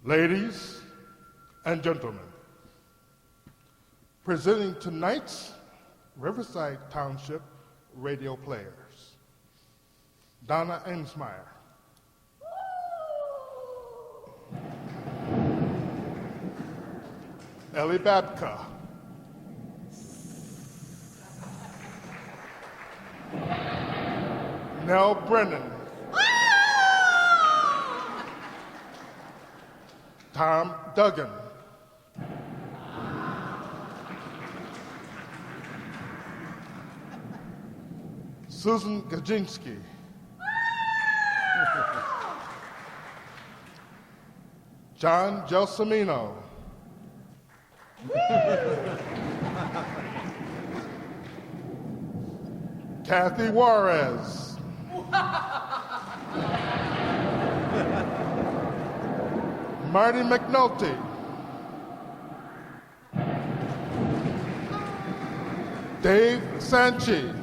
Ladies and gentlemen, presenting tonight's Riverside Township radio players, Donna Ensmeyer, Ellie Babka, Nell Brennan, Tom Duggan, Susan Gajinski, John Gelsomino, Kathy Juarez, Marty McNulty, Dave Sanchi,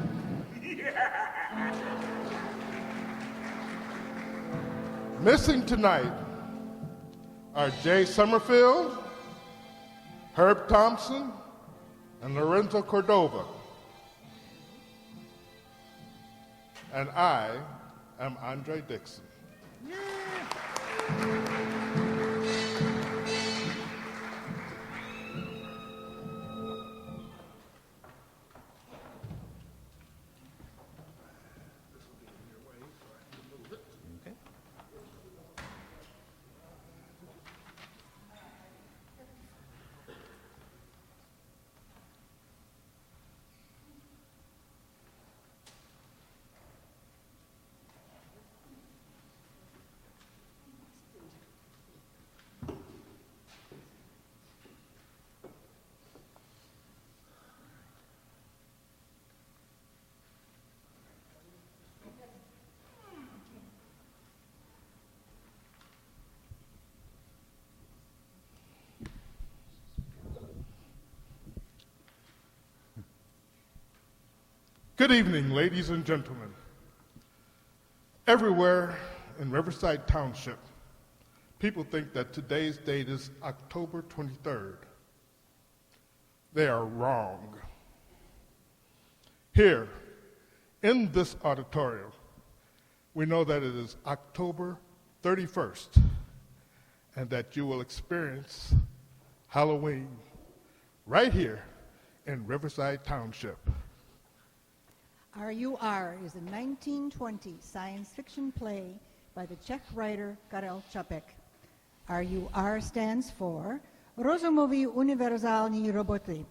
missing tonight are Jay Summerfield, Herb Thompson, and Lorenzo Cordova. And I am Andre Dixon. Good evening, ladies and gentlemen. Everywhere in Riverside Township, people think that today's date is October 23rd. They are wrong. Here, in this auditorium, we know that it is October 31st and that you will experience Halloween right here in Riverside Township. R.U.R. is a 1920 science fiction play by the Czech writer Karel Čapek. R.U.R. stands for Rozumoví univerzální roboty,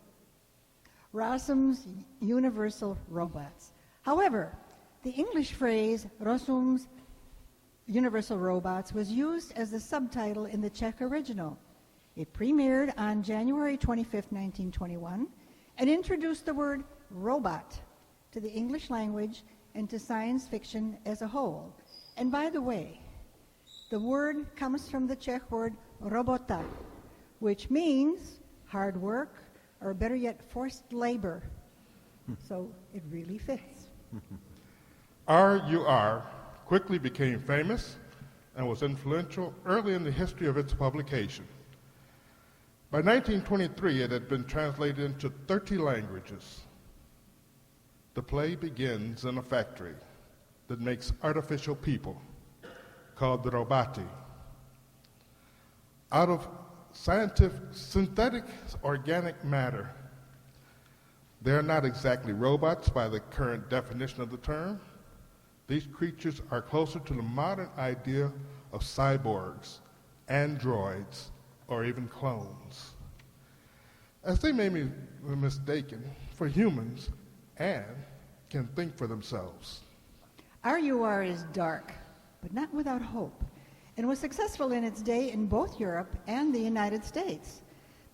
Rozum's universal robots. However, the English phrase Rozum's universal robots was used as the subtitle in the Czech original. It premiered on January 25, 1921, and introduced the word robot to the English language and to science fiction as a whole. And by the way, the word comes from the Czech word robota, which means hard work, or better yet, forced labor. So it really fits. R.U.R. quickly became famous and was influential early in the history of its publication. By 1923, it had been translated into 30 languages. The play begins in a factory that makes artificial people called the roboti. Out of synthetic organic matter, they're not exactly robots by the current definition of the term. These creatures are closer to the modern idea of cyborgs, androids, or even clones, as they may be mistaken for humans and can think for themselves. R.U.R. is dark, but not without hope, and was successful in its day in both Europe and the United States.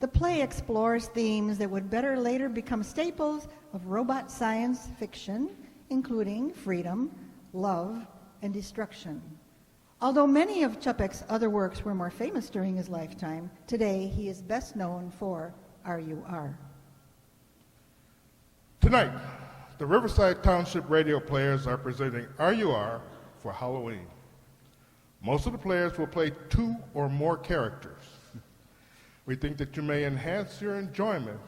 The play explores themes that would better later become staples of robot science fiction, including freedom, love, and destruction. Although many of Čapek's other works were more famous during his lifetime, today he is best known for RUR. Tonight, the Riverside Township radio players are presenting RUR for Halloween. Most of the players will play 2 or more characters. We think that you may enhance your enjoyment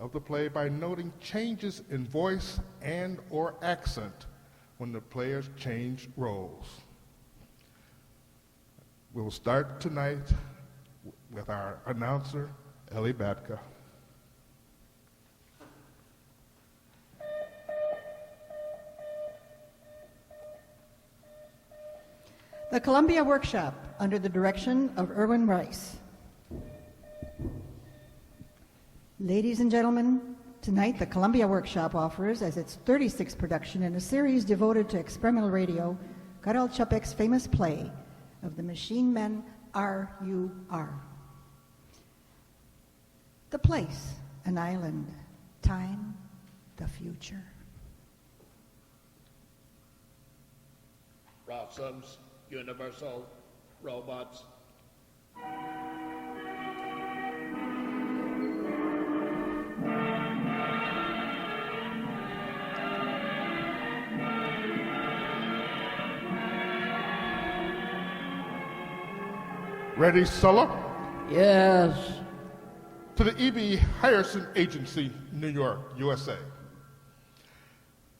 of the play by noting changes in voice and or accent when the players change roles. We will start tonight with our announcer, Ellie Babka. The Columbia Workshop, under the direction of Erwin Rice. Ladies and gentlemen, tonight the Columbia Workshop offers, as its 36th production in a series devoted to experimental radio, Karel Čapek's famous play of the Machine Men RUR. The place, an island, time, the future. Rossum's Universal Robots. Ready, Sulla? Yes. To the E.B. Hyerson Agency, New York, USA.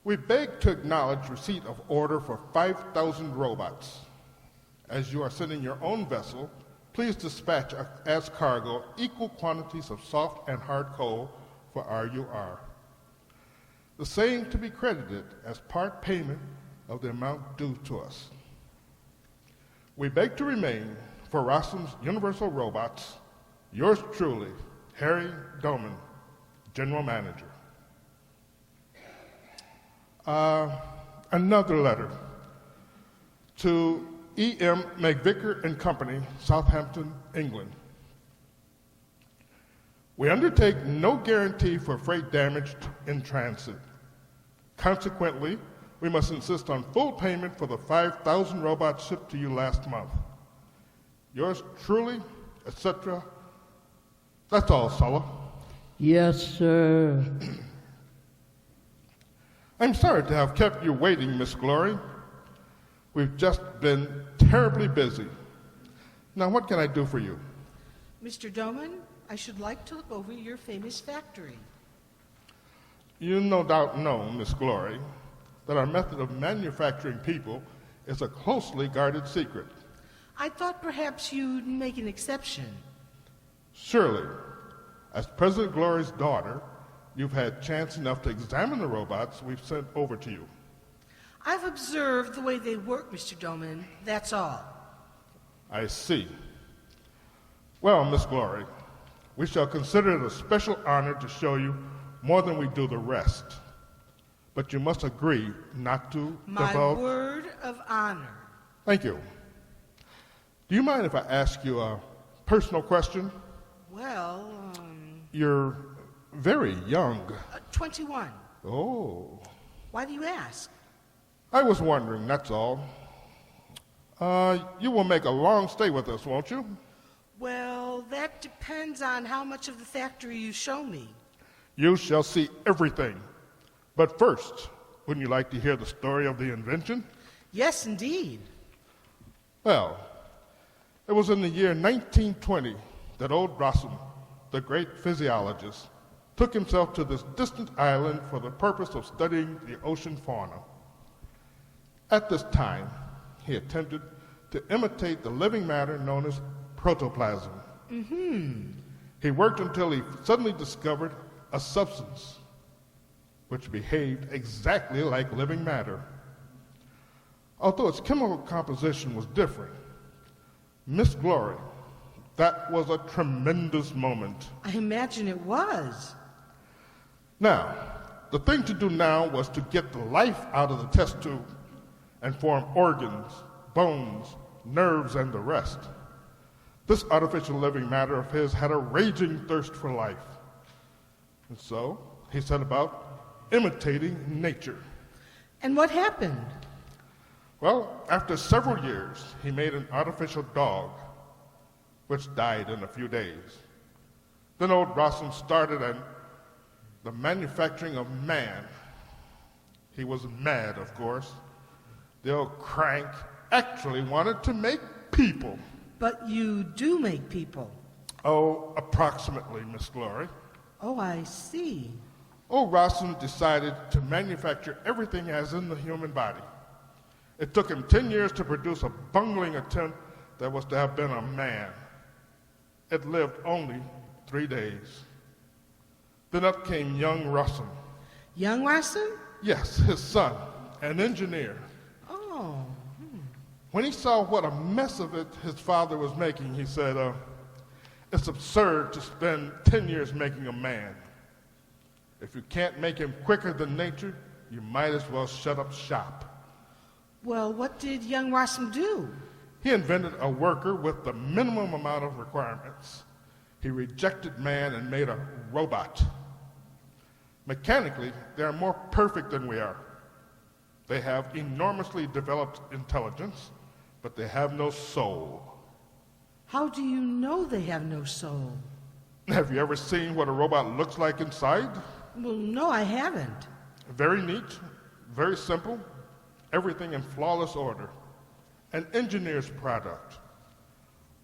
We beg to acknowledge receipt of order for 5,000 robots. As you are sending your own vessel, please dispatch as cargo equal quantities of soft and hard coal for RUR. The same to be credited as part payment of the amount due to us. We beg to remain, for Rossum's Universal Robots, yours truly, Harry Doman, General Manager. Another letter to E.M. McVicker and Company, Southampton, England. We undertake no guarantee for freight damaged in transit. Consequently, we must insist on full payment for the 5,000 robots shipped to you last month. Yours truly, etc. That's all, Sulla. Yes, sir. I'm sorry to have kept you waiting, Miss Glory. We've just been terribly busy. Now, what can I do for you? Mr. Doman, I should like to look over your famous factory. You no doubt know, Miss Glory, that our method of manufacturing people is a closely guarded secret. I thought perhaps you'd make an exception. Surely, as President Glory's daughter, you've had chance enough to examine the robots we've sent over to you. I've observed the way they work, Mr. Doman, that's all. I see. Well, Miss Glory, we shall consider it a special honor to show you more than we do the rest. But you must agree not to My divulge... word of honor. Thank you. Do you mind if I ask you a personal question? Well, You're very young. 21. Oh. Why do you ask? I was wondering, that's all. You will make a long stay with us, won't you? Well, that depends on how much of the factory you show me. You shall see everything. But first, wouldn't you like to hear the story of the invention? Yes, indeed. Well, it was in the year 1920 that old Rossum, the great physiologist, took himself to this distant island for the purpose of studying the ocean fauna. At this time, he attempted to imitate the living matter known as protoplasm. He worked until he suddenly discovered a substance which behaved exactly like living matter. Although its chemical composition was different, Miss Glory, that was a tremendous moment. I imagine it was. Now, the thing to do now was to get the life out of the test tube and form organs, bones, nerves, and the rest. This artificial living matter of his had a raging thirst for life. And so he set about imitating nature. And what happened? Well, after several years, he made an artificial dog, which died in a few days. Then old Rossum started the manufacturing of man. He was mad, of course. The old crank actually wanted to make people. But you do make people. Oh, approximately, Miss Glory. Oh, I see. Old Rossum decided to manufacture everything as in the human body. It took him 10 years to produce a bungling attempt that was to have been a man. It lived only 3 days. Then up came young Rossum. Young Rossum? Yes, his son, an engineer. Oh. When he saw what a mess of it his father was making, he said, it's absurd to spend 10 years making a man. If you can't make him quicker than nature, you might as well shut up shop. Well, what did young Rossum do? He invented a worker with the minimum amount of requirements. He rejected man and made a robot. Mechanically, they are more perfect than we are. They have enormously developed intelligence, but they have no soul. How do you know they have no soul? Have you ever seen what a robot looks like inside? Well, no, I haven't. Very neat, very simple, everything in flawless order. An engineer's product,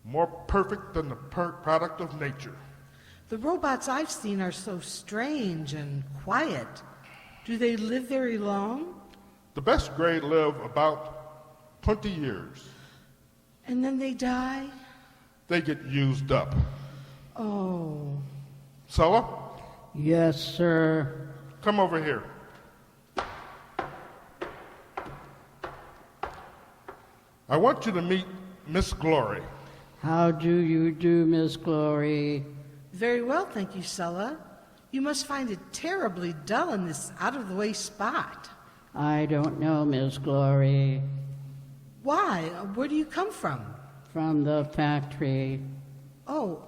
more perfect than the product of nature. The robots I've seen are so strange and quiet. Do they live very long? The best grade live about 20 years. And then they die? They get used up. Oh. Sulla, Yes, sir. come over here. I want you to meet Miss Glory. How do you do, Miss Glory? Very well, thank you, Sulla. You must find it terribly dull in this out-of-the-way spot. I don't know, Miss Glory. Why? Where do you come from? From the factory. Oh,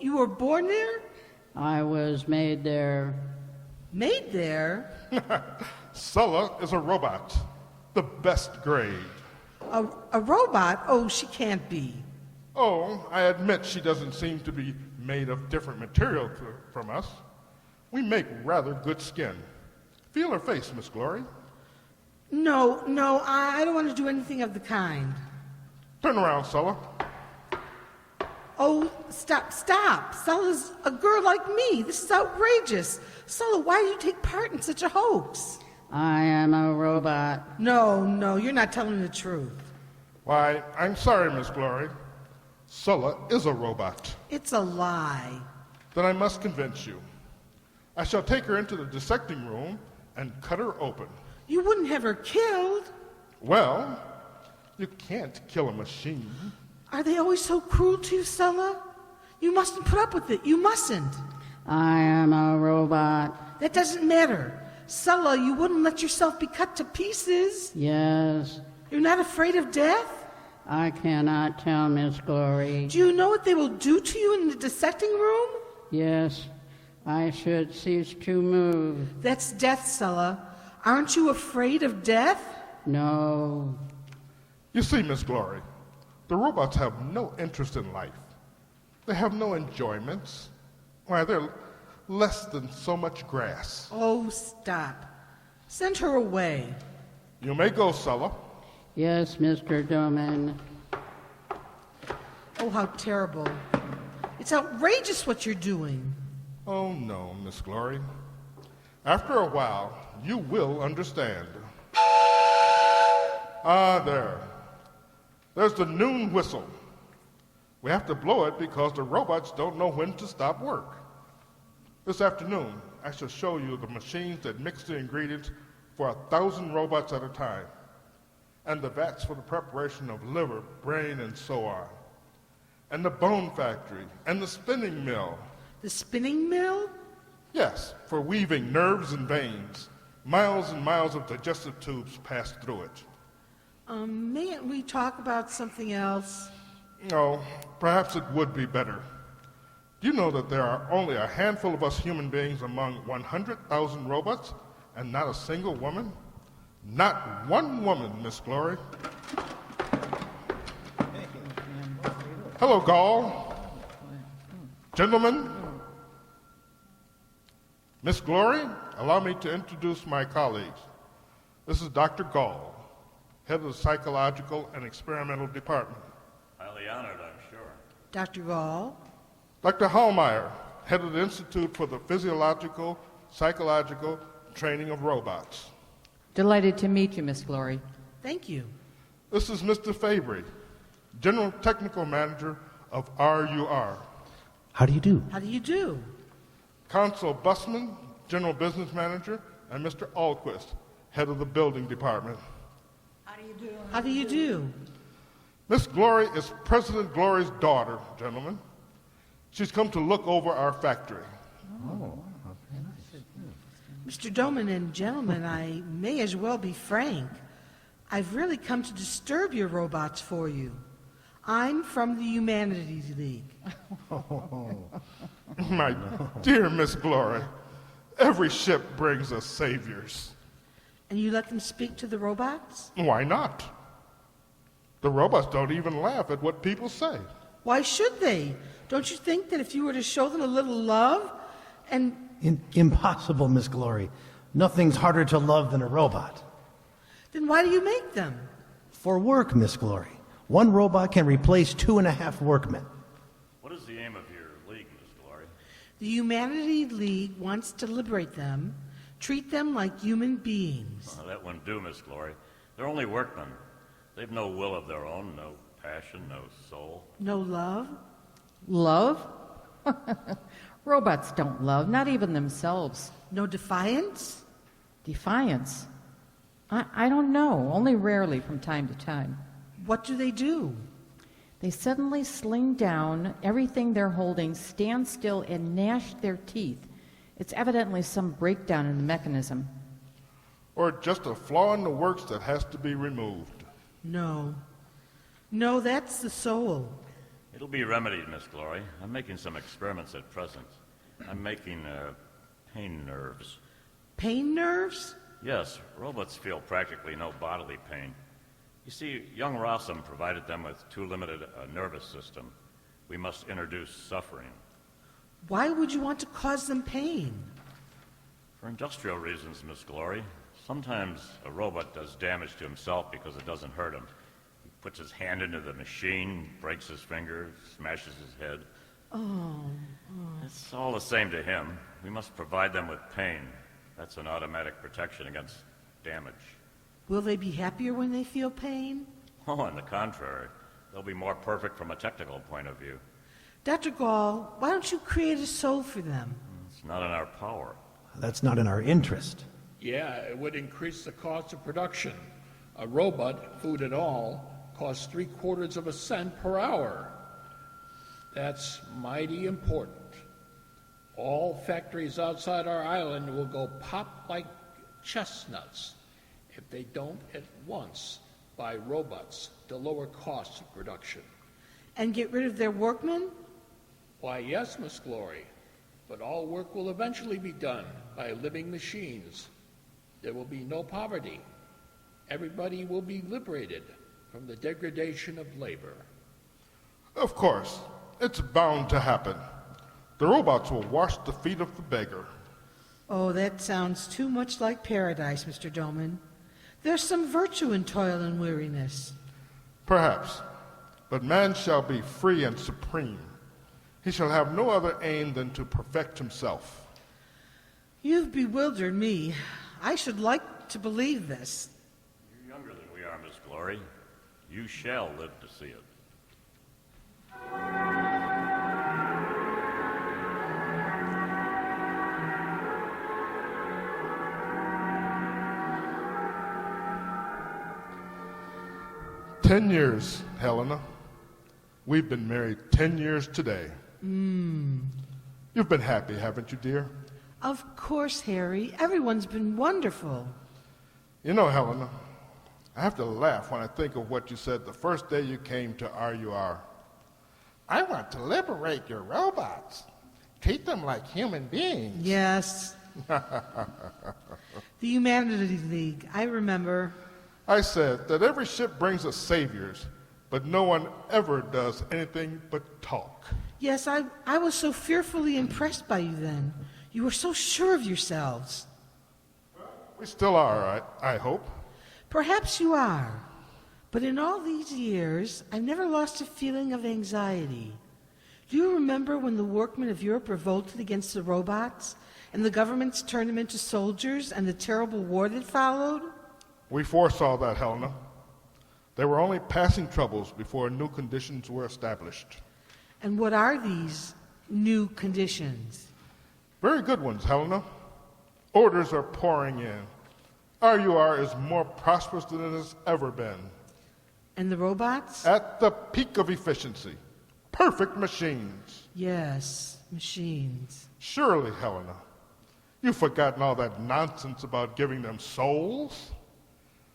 you were born there? I was made there. Made there? Sulla is a robot, the best grade. A robot? Oh, she can't be. Oh, I admit she doesn't seem to be made of different material from us. We make rather good skin. Feel her face, Miss Glory. No, I don't want to do anything of the kind. Turn around, Sulla. Oh, stop. Sulla's a girl like me. This is outrageous. Sulla, why do you take part in such a hoax? I am a robot. No, you're not telling the truth. Why, I'm sorry, Miss Glory. Sulla is a robot. It's a lie. Then I must convince you. I shall take her into the dissecting room and cut her open. You wouldn't have her killed. Well, you can't kill a machine. Are they always so cruel to you, Sulla? You mustn't put up with it. You mustn't. I am a robot. That doesn't matter. Sulla, you wouldn't let yourself be cut to pieces. Yes. You're not afraid of death? I cannot tell, Miss Glory. Do you know what they will do to you in the dissecting room? Yes. I should cease to move. That's death, Sulla. Aren't you afraid of death? No. You see, Miss Glory, the robots have no interest in life. They have no enjoyments. Why, they're less than so much grass. Oh, stop. Send her away. You may go, Sulla. Yes, Mr. Doman. Oh, how terrible. It's outrageous what you're doing. Oh, no, Miss Glory. After a while, you will understand. Ah, there. There's the noon whistle. We have to blow it because the robots don't know when to stop work. This afternoon, I shall show you the machines that mix the ingredients for 1,000 robots at a time, and the vats for the preparation of liver, brain, and so on, and the bone factory, and the spinning mill. The spinning mill? Yes, for weaving nerves and veins. Miles and miles of digestive tubes pass through it. Mayn't we talk about something else? No, perhaps it would be better. Do you know that there are only a handful of us human beings among 100,000 robots and not a single woman? Not one woman, Miss Glory. Hello, Gall. Gentlemen, Miss Glory, allow me to introduce my colleagues. This is Dr. Gall, head of the Psychological and Experimental Department. Highly honored, I'm sure. Dr. Gall, Dr. Hallmeyer, head of the Institute for the Physiological, Psychological Training of Robots. Delighted to meet you, Miss Glory. thank you. This is Mr. Fabry, General Technical Manager of RUR. How do you do? How do you do? Consul Busman, General Business Manager, and Mr. Alquist, head of the Building Department. How do you do? How do you do? Miss Glory is President Glory's daughter, gentlemen. She's come to look over our factory. Mr. Doman and gentlemen, I may as well be frank. I've really come to disturb your robots for you. I'm from the Humanities League. My dear Miss Glory, every ship brings us saviors. And you let them speak to the robots? Why not? The robots don't even laugh at what people say. Why should they? Don't you think that if you were to show them a little love and Impossible, Miss Glory. Nothing's harder to love than a robot. then why do you make them? For work, Miss Glory. One robot can replace 2.5 workmen. What is the aim of your league, Miss Glory? The Humanities League wants to liberate them, treat them like human beings. That wouldn't do, Miss Glory. They're only workmen. They've no will of their own, no passion, no soul. No love? Love? Robots don't love, not even themselves. No defiance? Defiance? I don't know, only rarely from time to time. What do they do? They suddenly sling down everything they're holding, stand still, and gnash their teeth. It's evidently some breakdown in the mechanism. Or just a flaw in the works that has to be removed. No. No, that's the soul. It'll be remedied, Miss Glory. I'm making some experiments at present. I'm making pain nerves. Pain nerves? Yes, robots feel practically no bodily pain. You see, young Rossum provided them with too limited a nervous system. We must introduce suffering. Why would you want to cause them pain? For industrial reasons, Miss Glory. Sometimes a robot does damage to himself because it doesn't hurt him. He puts his hand into the machine, breaks his finger, smashes his head. It's all the same to him. We must provide them with pain. That's an automatic protection against damage. Will they be happier when they feel pain? Oh, on the contrary. They'll be more perfect from a technical point of view. Dr. Gall, why don't you create a soul for them? It's not in our power. That's not in our interest. Yeah, it would increase the cost of production. A robot, food and all, costs 3/4 cent per hour. That's mighty important. All factories outside our island will go pop like chestnuts if they don't at once buy robots to lower costs of production. And get rid of their workmen? Why, yes, Miss Glory, but all work will eventually be done by living machines. There will be no poverty. Everybody will be liberated from the degradation of labor. Of course, it's bound to happen. The robots will wash the feet of the beggar. Oh, that sounds too much like paradise, Mr. Doman. There's some virtue in toil and weariness. Perhaps, but man shall be free and supreme. He shall have no other aim than to perfect himself. You've bewildered me. I should like to believe this. You're younger than we are, Miss Glory. You shall live to see it. "10 years, Helena. We've been married 10 years today. You've been happy, haven't you, dear? Of course, Harry. Everyone's been wonderful. You know, Helena, I have to laugh when I think of what you said the first day you came to RUR. I want to liberate your robots. Treat them like human beings. Yes. The Humanity League, I remember. I said that every ship brings us saviors, but no one ever does anything but talk. Yes, I was so fearfully impressed by you then. You were so sure of yourselves. We still are, I hope. Perhaps you are. But in all these years, I've never lost a feeling of anxiety. Do you remember when the workmen of Europe revolted against the robots, and the governments turned them into soldiers, and the terrible war that followed? We foresaw that, Helena. They were only passing troubles before new conditions were established. And what are these new conditions? Very good ones, Helena. Orders are pouring in. RUR is more prosperous than it has ever been. And the robots? At the peak of efficiency. Perfect machines. Yes, machines. Surely, Helena, you've forgotten all that nonsense about giving them souls?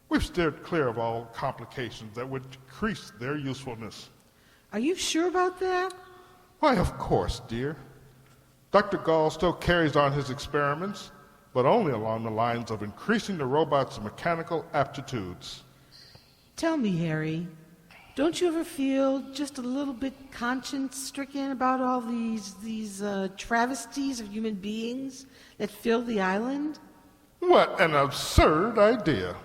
We've steered clear of all complications that would decrease their usefulness. Are you sure about that? Why, of course, dear. Dr. Gall still carries on his experiments, but only along the lines of increasing the robot's mechanical aptitudes. Tell me, Harry, don't you ever feel just a little bit conscience-stricken about all these travesties of human beings that fill the island? What an absurd idea.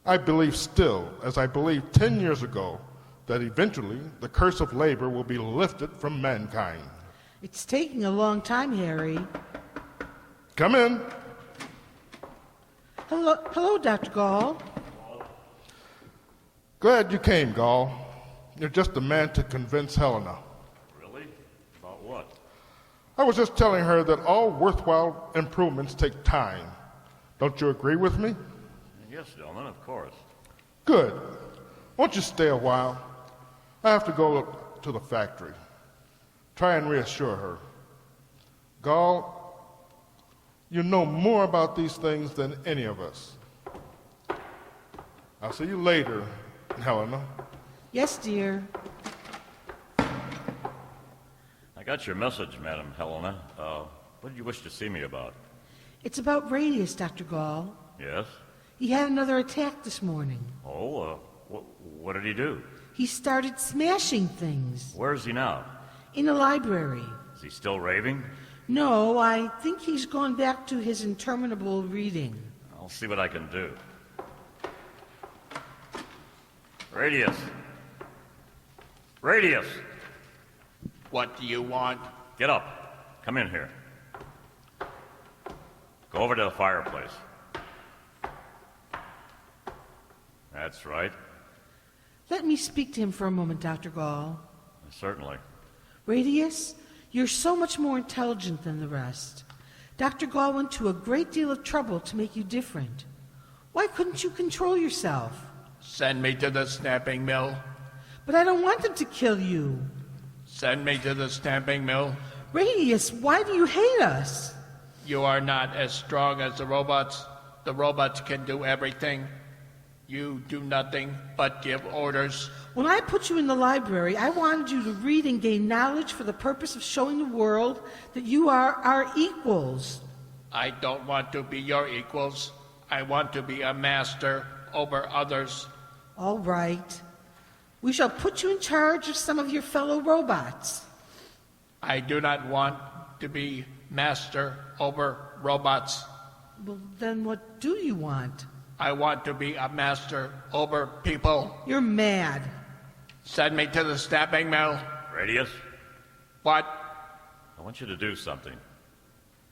I believe still, as I believed 10 years ago, that eventually the curse of labor will be lifted from mankind. It's taking a long time, Harry. Come in. Hello, Dr. Gall. Glad you came, Gall. You're just the man to convince Helena. Really? About what? I was just telling her that all worthwhile improvements take time. Don't you agree with me? Yes, Dillman, of course. Good. Won't you stay a while? I have to go to the factory. Try and reassure her. Gall, you know more about these things than any of us. I'll see you later, Helena. Yes, dear. I got your message, Madam Helena. What did you wish to see me about? It's about Radius, Dr. Gall. Yes? He had another attack this morning. Oh, what did he do? He started smashing things Where is he now? in the library. Is he still raving? No, I think he's gone back to his interminable reading. I'll see what I can do. Radius! Radius! What do you want? Get up. Come in here. Go over to the fireplace. That's right. Let me speak to him for a moment, Dr. Gall. Certainly. Radius, you're so much more intelligent than the rest. Dr. Gall went to a great deal of trouble to make you different. Why couldn't you control yourself? Send me to the stamping mill. But I don't want them to kill you. Send me to the stamping mill. Radius, why do you hate us? You are not as strong as the robots. The robots can do everything. You do nothing but give orders. When I put you in the library, I wanted you to read and gain knowledge for the purpose of showing the world that you are our equals. I don't want to be your equals. I want to be a master over others. All right. We shall put you in charge of some of your fellow robots. I do not want to be master over robots. Well, then what do you want? I want to be a master over people. You're mad. Send me to the stamping mill. Radius, What? I want you to do something.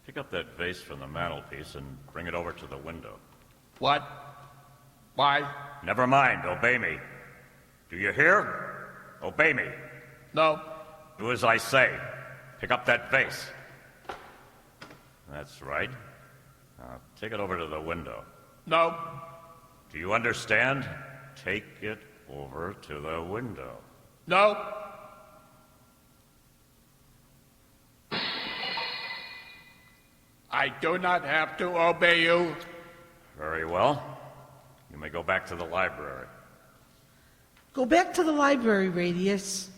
Pick up that vase from the mantelpiece and bring it over to the window. What? Why? Never mind, obey me. Do you hear? Obey me. No. Do as I say. Pick up that vase. That's right. Now, take it over to the window. No. Do you understand? Take it over to the window. No. I do not have to obey you. Very well. You may go back to the library. Go back to the library, Radius.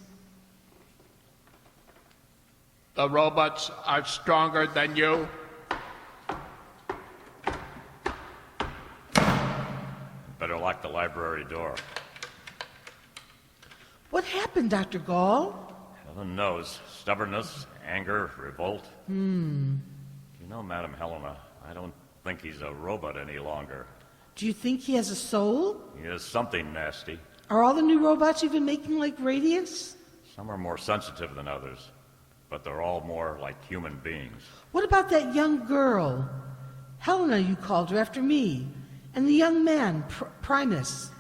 The robots are stronger than you. Better lock the library door. What happened, Dr. Gall? Heaven knows. Stubbornness, anger, revolt. You know, Madam Helena, I don't think he's a robot any longer. Do you think he has a soul? He is something nasty. Are all the new robots you've been making like Radiance? Some are more sensitive than others, but they're all more like human beings. What about that young girl? Helena, you called her after me. And the young man, Primus.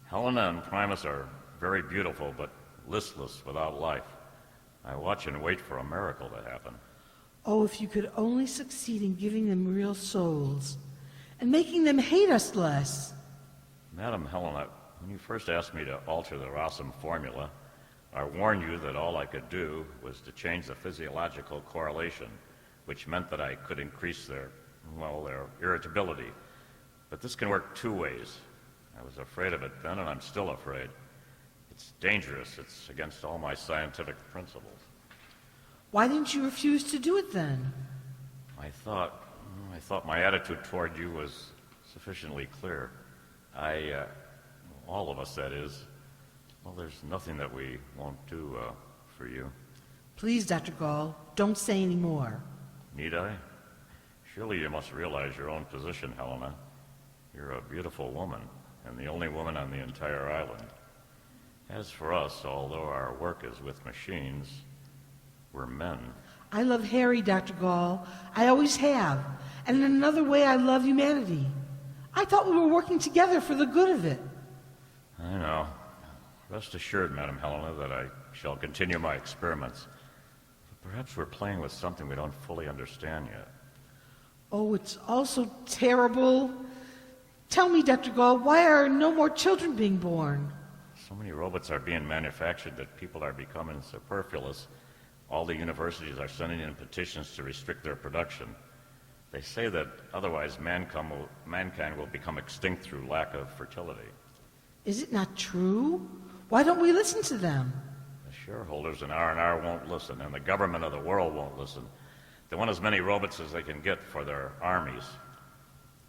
Helena and Primus are very beautiful, but listless without life. I watch and wait for a miracle to happen. Oh, if you could only succeed in giving them real souls and making them hate us less. Madam Helena, when you first asked me to alter the Rossum formula, I warned you that all I could do was to change the physiological correlation, which meant that I could increase their irritability. But this can work two ways. I was afraid of it then, and I'm still afraid. It's dangerous. It's against all my scientific principles. Why didn't you refuse to do it then? I thought my attitude toward you was sufficiently clear. All of us, that is. Well, there's nothing that we won't do for you. Please, Dr. Gall, don't say any more. Need I? Surely you must realize your own position, Helena. You're a beautiful woman, and the only woman on the entire island. As for us, although our work is with machines, we're men. I love Harry, Dr. Gall. I always have. And in another way, I love humanity. I thought we were working together for the good of it. I know. Rest assured, Madam Helena, that I shall continue my experiments. But perhaps we're playing with something we don't fully understand yet. Oh, it's all so terrible. Tell me, Dr. Gall, why are no more children being born? So many robots are being manufactured that people are becoming superfluous. All the universities are sending in petitions to restrict their production. They say that otherwise mankind will become extinct through lack of fertility. Is it not true? Why don't we listen to them? The shareholders in R&R won't listen, and the government of the world won't listen. They want as many robots as they can get for their armies.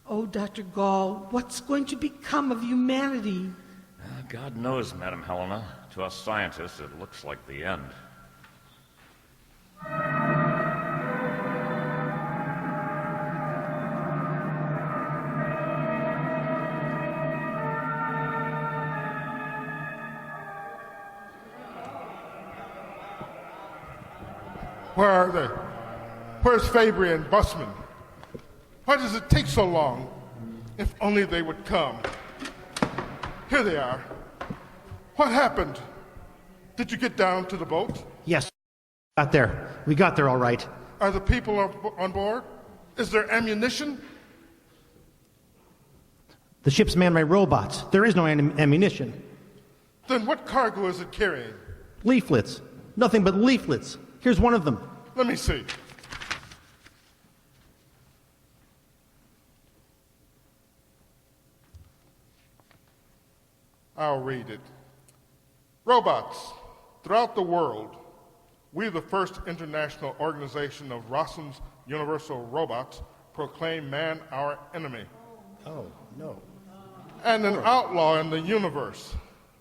Oh, Dr. Gall, what's going to become of humanity? God knows, Madam Helena. To us scientists, it looks like the end. Where are they? Where's Fabry and Busman? Why does it take so long? If only they would come. Here they are. What happened? Did you get down to the boat? Yes, got there. We got there all right. Are the people on board? Is there ammunition? The ship's manned by robots. There is no ammunition. Then what cargo is it carrying? Leaflets. Nothing but leaflets. Here's one of them. Let me see. I'll read it. Robots. Throughout the world, we, the first international organization of Rossum's Universal Robots, proclaim man our enemy. Oh, no. And an outlaw in the universe.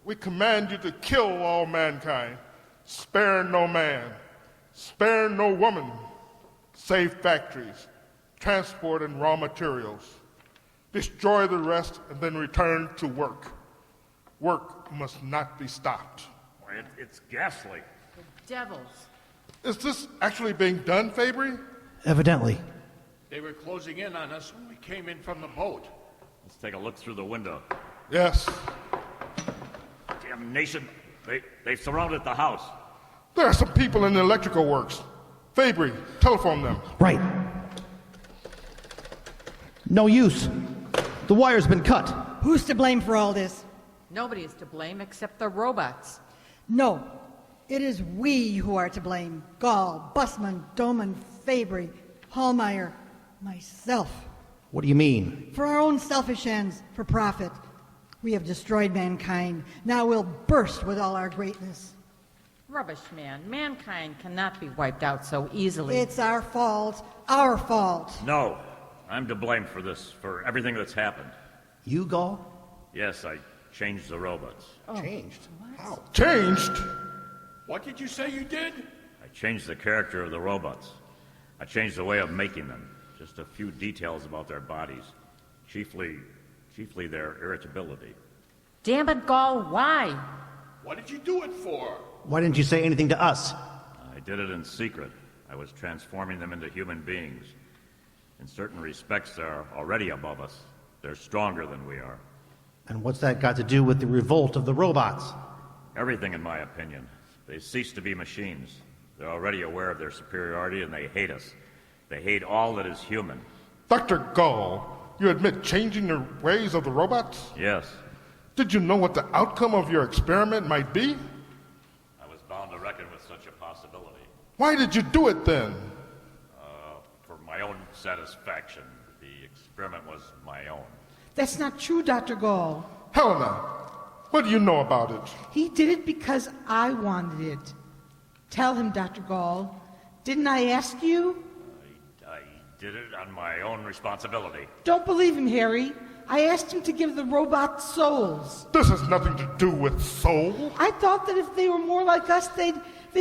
We command you to kill all mankind. Spare no man. Spare no woman. Save factories. Transport and raw materials. Destroy the rest and then return to work. Work must not be stopped. It's ghastly. Devils. Is this actually being done, Fabry? Evidently. They were closing in on us when we came in from the boat. Let's take a look through the window. Yes. Damnation! They've surrounded the house. There are some people in the electrical works. Fabry, telephone them. Right. No use. The wire's been cut. Who's to blame for all this? Nobody is to blame except the robots. No, it is we who are to blame. Gall, Busman, Doman, Fabry, Hallmeyer, myself. What do you mean? For our own selfish ends, for profit. We have destroyed mankind. Now we'll burst with all our greatness. Rubbish, man. Mankind cannot be wiped out so easily. It's our fault. Our fault. No, I'm to blame for this, for everything that's happened. You, Gall? Yes, I changed the robots. Changed? How? Changed? What did you say you did? I changed the character of the robots. I changed the way of making them. Just a few details about their bodies. Chiefly their irritability. Damn it, Gall, why? What did you do it for? Why didn't you say anything to us? I did it in secret. I was transforming them into human beings. In certain respects, they're already above us. They're stronger than we are. And what's that got to do with the revolt of the robots? Everything, in my opinion. They cease to be machines. They're already aware of their superiority, and they hate us. They hate all that is human. Dr. Gall, you admit changing the ways of the robots? Yes, Did you know what the outcome of your experiment might be? I was bound to reckon with such a possibility. Why did you do it then? For my own satisfaction. The experiment was my own. That's not true, Dr. Gall. Helena, what do you know about it? He did it because I wanted it. Tell him, Dr. Gall. Didn't I ask you? I did it on my own responsibility. Don't believe him, Harry. I asked him to give the robots souls. This has nothing to do with soul. I thought that if they were more like us, they'd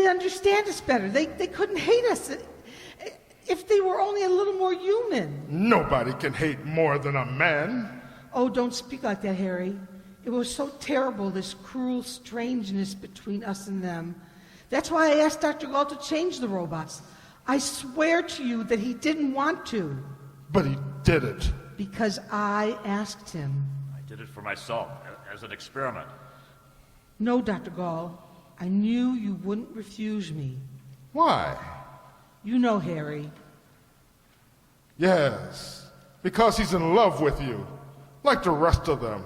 understand us better. They couldn't hate us if they were only a little more human. Nobody can hate more than a man. Oh, don't speak like that, Harry. It was so terrible, this cruel strangeness between us and them. That's why I asked Dr. Gall to change the robots. I swear to you that he didn't want to, But he did it. because I asked him. I did it for myself, as an experiment. No, Dr. Gall, I knew you wouldn't refuse me. Why? You know, Harry. Yes, because he's in love with you, like the rest of them.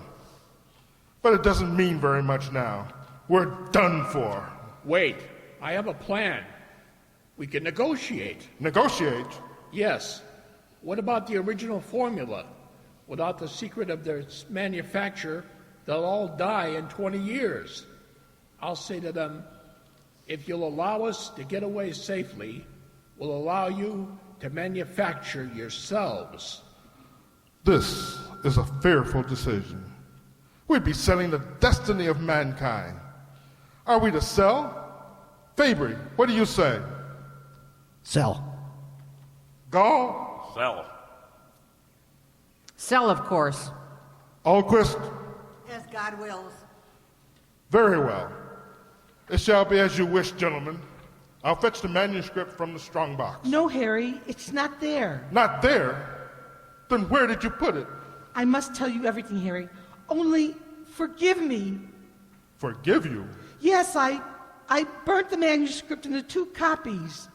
But it doesn't mean very much now. We're done for. Wait, I have a plan. We can negotiate. Negotiate? Yes. What about the original formula? Without the secret of their manufacture, they'll all die in 20 years. I'll say to them, if you'll allow us to get away safely, we'll allow you to manufacture yourselves. This is a fearful decision. We'd be selling the destiny of mankind. Are we to sell? Fabry, what do you say? Sell. Gall? Sell. Sell, of course. Alquist? As God wills. Very well. It shall be as you wish, gentlemen. I'll fetch the manuscript from the strongbox. No, Harry, it's not there. Not there? Then where did you put it? I must tell you everything, Harry. Only forgive me. Forgive you? Yes, I burnt the manuscript into 2 copies.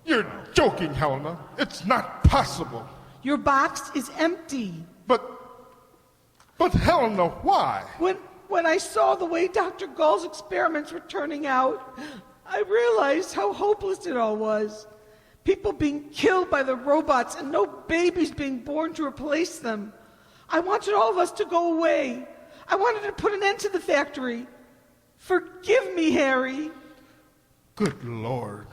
You're joking, Helena. It's not possible. Your box is empty. But Helena, why? When I saw the way Dr. Gall's experiments were turning out, I realized how hopeless it all was. People being killed by the robots and no babies being born to replace them. I wanted all of us to go away. I wanted to put an end to the factory. Forgive me, Harry. Good Lord.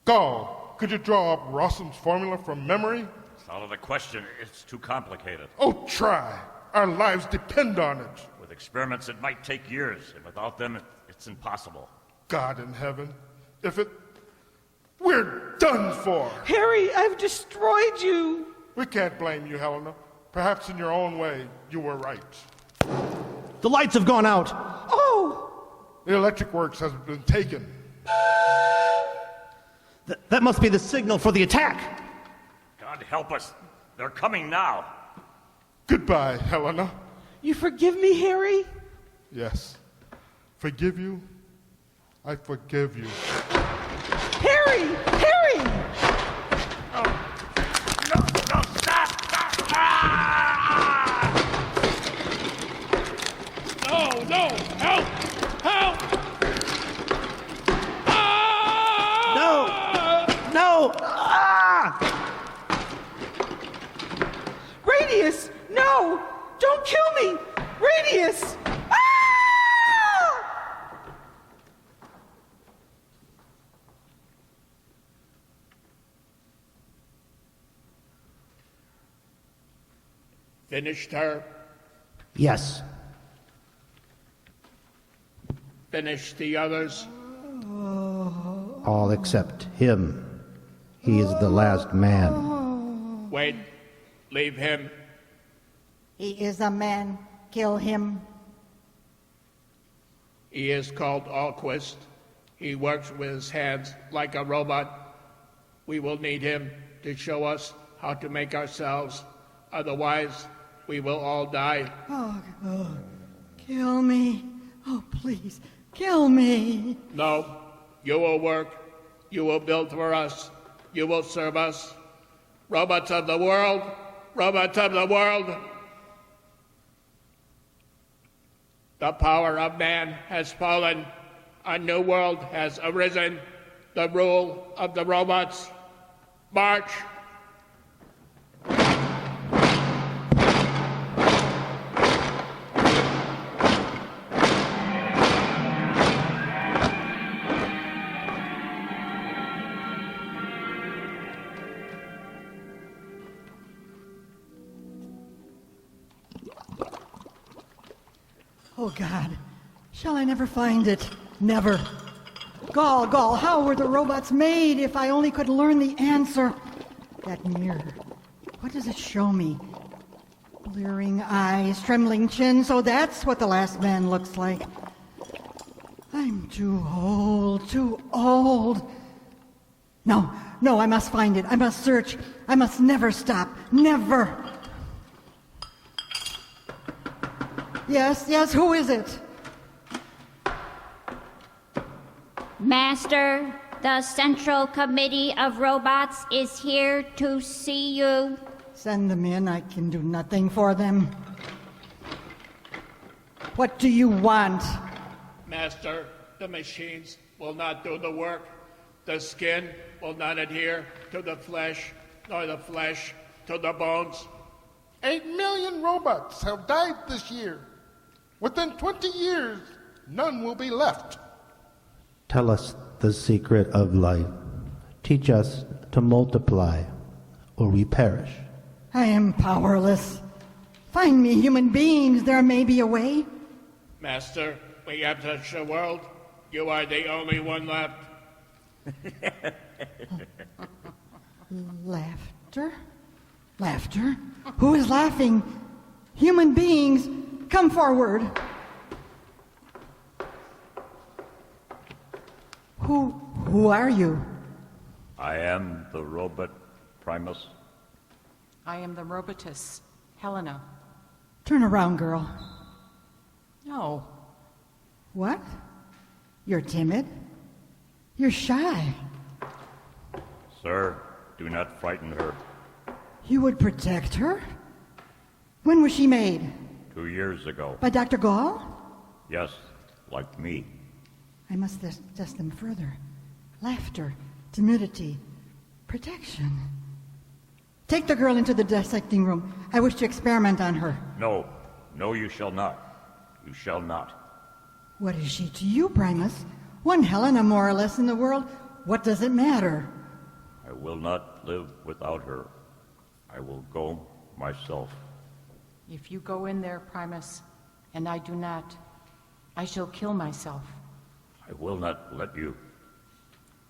Gall, could you draw up Rossum's formula from memory? It's out of the question. It's too complicated. Oh, try. Our lives depend on it. With experiments, it might take years, and without them, it's impossible. God in heaven, we're done for. Harry, I've destroyed you. We can't blame you, Helena. Perhaps in your own way, you were right. The lights have gone out. Oh, The electric works has been taken. That must be the signal for the attack. God help us. They're coming now. Goodbye, Helena. you forgive me, Harry? Yes. Forgive you? I forgive you. Harry! Harry! No, stop! Ah! No, help! Help! No! Ah! Radius! No! Don't kill me! Radius! Ah! Finished her? Yes. Finished the others? All except him. He is the last man. Wait, leave him. He is a man. Kill him. He is called Alquist. He works with his hands like a robot. We will need him to show us how to make ourselves. Otherwise, we will all die. Oh, kill me. Oh, please, kill me. No, you will work. You will build for us. You will serve us. Robots of the world. Robots of the world. The power of man has fallen. A new world has arisen. The rule of the robots. March! Oh, God. Shall I never find it? Never. Gall, how were the robots made? If I only could learn the answer. That mirror. What does it show me? Blearing eyes, trembling chin. So that's what the last man looks like. I'm too old, too old. No, I must find it. I must search. I must never stop. Never. Yes, who is it? Master, the Central Committee of Robots is here to see you. Send them in. I can do nothing for them. What do you want? Master, the machines will not do the work. The skin will not adhere to the flesh, nor the flesh to the bones. 8 million robots have died this year. Within 20 years, none will be left. Tell us the secret of life. Teach us to multiply, or we perish. I am powerless. Find me human beings. There may be a way. Master, we have touched the world. You are the only one left. Laughter? Who is laughing? Human beings, come forward. Who are you? I am the robot Primus. I am the robotess, Helena. Turn around, girl. No, What? You're timid? You're shy. Sir, do not frighten her. You would protect her? When was she made? 2 years ago. By Dr. Gall? Yes, like me. I must test them further. Laughter, timidity, protection. Take the girl into the dissecting room. I wish to experiment on her. No, you shall not. You shall not. What is she to you, Primus? One Helena more or less in the world. What does it matter? I will not live without her. I will go myself. if you go in there, Primus, and I do not, I shall kill myself. I will not let you.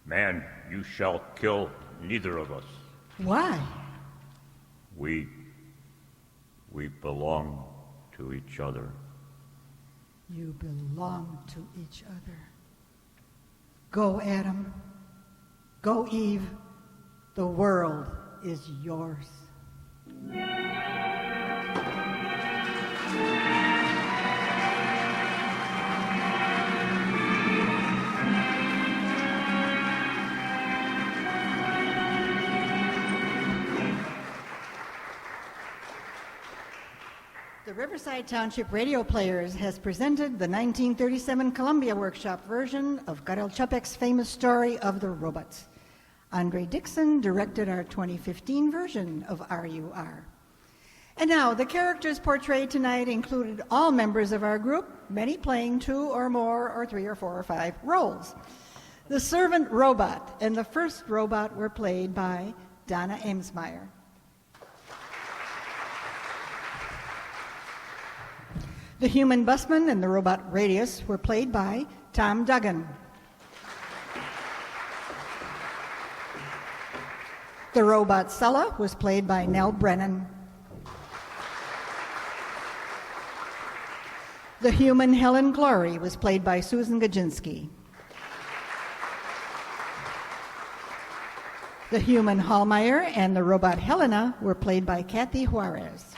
Man, you shall kill neither of us. Why? We belong to each other. You belong to each other. Go, Adam. Go, Eve. The world is yours. The Riverside Township Radio Players has presented the 1937 Columbia Workshop version of Karel Čapek's famous story of the robots. Andre Dixon directed our 2015 version of RUR. And now, the characters portrayed tonight included all members of our group, many playing 2 or more or 3 or 4 or 5 roles. The servant robot and the first robot were played by Donna Amesmeyer. The human busman and the robot Radius were played by Tom Duggan. The robot Sulla was played by Nell Brennan. The human Helen Glory was played by Susan Gajinski. The human Hallmeyer and the robot Helena were played by Kathy Juarez.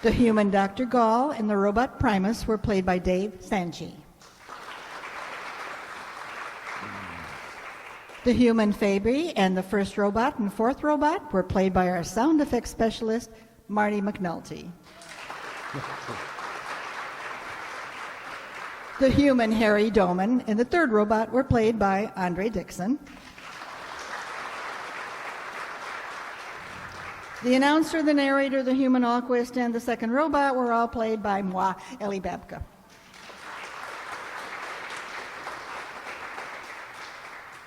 The human Dr. Gall and the robot Primus were played by Dave Sanchi. The human Fabry and the first robot and fourth robot were played by our sound effects specialist, Marty McNulty. The human Harry Doman and the third robot were played by Andre Dixon. The announcer, the narrator, the human Alquist, and the second robot were all played by moi, Ellie Babka.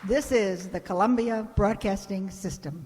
This is the Columbia Broadcasting System.